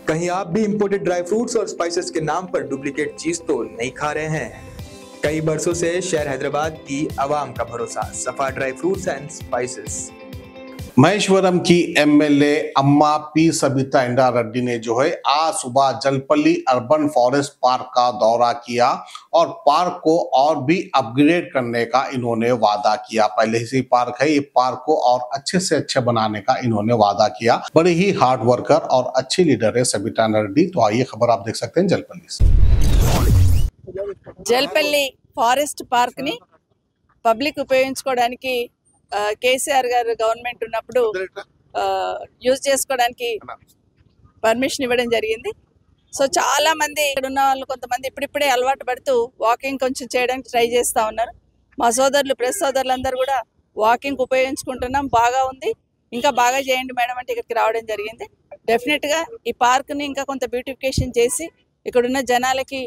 कहीं आप भी इंपोर्टेड ड्राई फ्रूट्स और स्पाइसेस के नाम पर डुप्लीकेट चीज तो नहीं खा रहे हैं? कई बरसों से शहर हैदराबाद की आवाम का भरोसा सफा dry fruits and spices. Maheshwaram की एमएलए अम्मा पी सबिता इंद्रा रेड्डी ने जो है आज सुबह जलपल्ली अर्बन फॉरेस्ट पार्क का दौरा किया और पार्क को और भी अपग्रेड करने का इन्होंने वादा किया। पहले से पार्क है, ये पार्क को और अच्छे से अच्छे बनाने का इन्होंने वादा किया। बड़े ही हार्ड वर्कर और अच्छे लीडर है सबिता रेड्डी। तो आइए खबर आप देख सकते हैं जलपल्ली से। జల్పల్లి ఫారెస్ట్ పార్క్ ని పబ్లిక్ ఉపయోగించుకోవడానికి కేసీఆర్ గారు గవర్నమెంట్ ఉన్నప్పుడు యూజ్ చేసుకోవడానికి పర్మిషన్ ఇవ్వడం జరిగింది. సో చాలా మంది ఇక్కడ ఉన్న వాళ్ళు కొంతమంది ఇప్పుడిప్పుడే అలవాటు పడుతూ వాకింగ్ కొంచెం చేయడానికి ట్రై చేస్తూ ఉన్నారు. మా సోదరులు ప్రెస్ సోదరులందరూ కూడా వాకింగ్ ఉపయోగించుకుంటున్నాం, బాగా ఉంది, ఇంకా బాగా చేయండి మేడం అంటే ఇక్కడికి రావడం జరిగింది. డెఫినెట్గా ఈ పార్క్ని ఇంకా కొంత బ్యూటిఫికేషన్ చేసి ఇక్కడున్న జనాలకి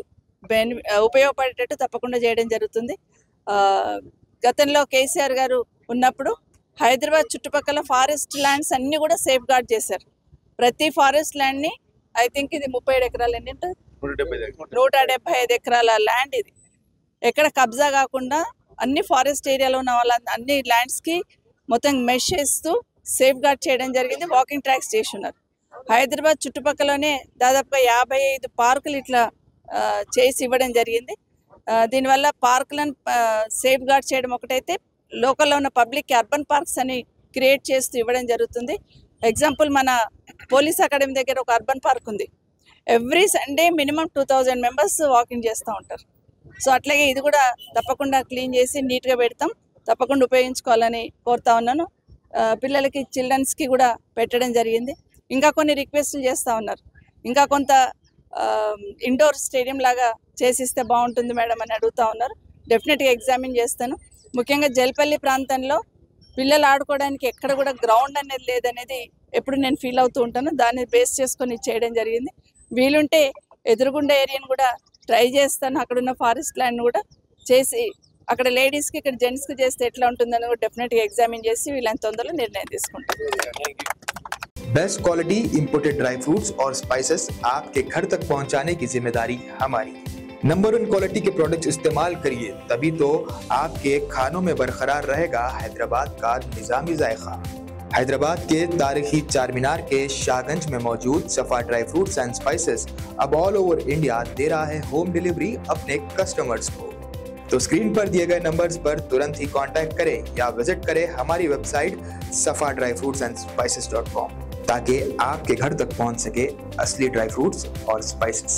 ఉపయోగపడేటట్టు తప్పకుండా చేయడం జరుగుతుంది. గతంలో కేసీఆర్ గారు ఉన్నప్పుడు హైదరాబాద్ చుట్టుపక్కల ఫారెస్ట్ ల్యాండ్స్ అన్నీ కూడా సేఫ్ గార్డ్ చేశారు. ప్రతి ఫారెస్ట్ ల్యాండ్ని ఐ థింక్ ఇది 37 ఎకరాలు ఎన్ని ఉంటుంది, 175 ఎకరాల ల్యాండ్. ఇది ఎక్కడ కబ్జా కాకుండా అన్ని ఫారెస్ట్ ఏరియాలో ఉన్న వాళ్ళ అన్ని ల్యాండ్స్కి మొత్తం మెష్ చేస్తూ సేఫ్ గార్డ్ చేయడం జరిగింది. వాకింగ్ ట్రాక్స్ చేసి ఉన్నారు. హైదరాబాద్ చుట్టుపక్కలనే దాదాపుగా 55 పార్కులు ఇట్లా చేసి ఇవ్వడం జరిగింది. దీనివల్ల పార్కులను సేఫ్ గార్డ్ చేయడం ఒకటైతే లోకల్లో ఉన్న పబ్లిక్కి అర్బన్ పార్క్స్ అని క్రియేట్ చేస్తూ ఇవ్వడం జరుగుతుంది. ఎగ్జాంపుల్ మన పోలీస్ అకాడమీ దగ్గర ఒక అర్బన్ పార్క్ ఉంది. Every Sunday minimum 2000 members walking చేస్తూ ఉంటారు. సో అట్లాగే ఇది కూడా తప్పకుండా క్లీన్ చేసి నీట్గా పెడతాం, తప్పకుండా ఉపయోగించుకోవాలని కోరుతా ఉన్నాను. పిల్లలకి చిల్డ్రన్స్కి కూడా పెట్టడం జరిగింది. ఇంకా కొన్ని రిక్వెస్ట్లు చేస్తూ ఉన్నారు, ఇంకా కొంత ఇండోర్ స్టేడియం లాగా చేసిస్తే బాగుంటుంది మేడం అని అడుగుతూ ఉన్నారు. డెఫినెట్గా ఎగ్జామిన్ చేస్తాను. ముఖ్యంగా జల్పల్లి ప్రాంతంలో పిల్లలు ఆడుకోవడానికి ఎక్కడ కూడా గ్రౌండ్ అనేది లేదనేది ఎప్పుడు నేను ఫీల్ అవుతూ ఉంటాను. దాన్ని బేస్ చేసుకొని చేయడం జరిగింది. వీలుంటే ఎదురుగుండా ఏరియాను కూడా ట్రై చేస్తాను. అక్కడున్న ఫారెస్ట్ ల్యాండ్ కూడా చేసి అక్కడ లేడీస్కి ఇక్కడ జెంట్స్కి చేస్తే ఎట్లా ఉంటుందని కూడా డెఫినెట్గా ఎగ్జామిన్ చేసి వీళ్ళని తొందరలో నిర్ణయం తీసుకుంటాను. Best quality imported dry fruits और स्पाइसेस आपके घर तक पहुंचाने की जिम्मेदारी हमारी। नंबर 1 क्वालिटी के प्रोडक्ट्स इस्तेमाल करिए, तभी तो आपके खानों में बरकरार रहेगा हैदराबाद का निजामी जायका। हैदराबाद के तारीखी चार मीनार के शाहगंज में मौजूद सफा ड्राई फ्रूट्स एंड स्पाइसेस अब ऑल ओवर इंडिया दे रहा है होम डिलीवरी अपने कस्टमर्स को। तो स्क्रीन पर दिए गए नंबर्स पर तुरंत ही कांटेक्ट करें या विजिट करें हमारी वेबसाइट safadryfruitsandspices.com ताकि आपके घर तक पहुंच सके असली ड्राई फ्रूट्स और स्पाइसेस।